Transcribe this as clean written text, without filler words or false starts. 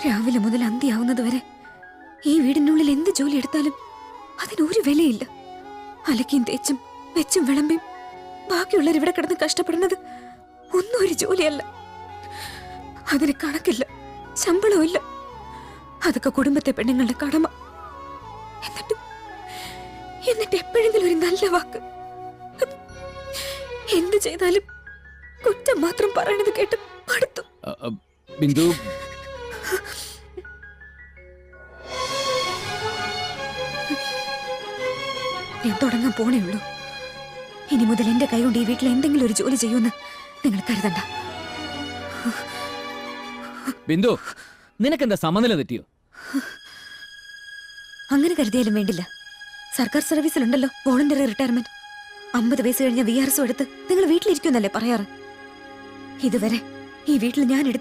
രാവിലെ മുതൽ അന്തിയാവുന്നത് വരെ ഈ വീടിനുള്ളിൽ എന്ത് ജോലി എടുത്താലും അതിനൊരു വിലയില്ല. അലക്കിയും തേച്ചും വെച്ചും വിളമ്പിയും ബാക്കിയുള്ളവർ ഇവിടെ കിടന്ന് കഷ്ടപ്പെടുന്നത് ഒന്നും ഒരു ജോലിയല്ല. അതിന് കണക്കില്ല, ശമ്പളവും ഇല്ല. അതൊക്കെ കുടുംബത്തെ പെണ്ണുങ്ങളുടെ കടമ. എന്നിട്ട് എപ്പോഴെങ്കിലും ഒരു നല്ല വാക്ക്, എന്ത് ചെയ്താലും കുറ്റം മാത്രം പറയണത് കേട്ട് മടുത്തു. ബിന്ദു, ഞാൻ തുടങ്ങാൻ പോണേ ഉള്ളൂ. ഇനി മുതൽ എന്റെ കൈ കൊണ്ട് ഈ വീട്ടിൽ എന്തെങ്കിലും ഒരു ജോലി ചെയ്യുമെന്ന് നിങ്ങൾ കരുതണ്ട. ബിന്ദു, നിനക്കെന്താ സമനില തെറ്റിയോ? അങ്ങനെ കരുതിയാലും വേണ്ടില്ല. സർക്കാർ സർവീസിലുണ്ടല്ലോ വോളണ്ടറി റിട്ടയർമെന്റ്. 50 വയസ്സ് കഴിഞ്ഞ VRS എടുത്ത് നിങ്ങൾ വീട്ടിലിരിക്കുന്നല്ലേ പറയാറ്. ഇതുവരെ ഈ വീട്ടിൽ ഞാൻ എടുത്ത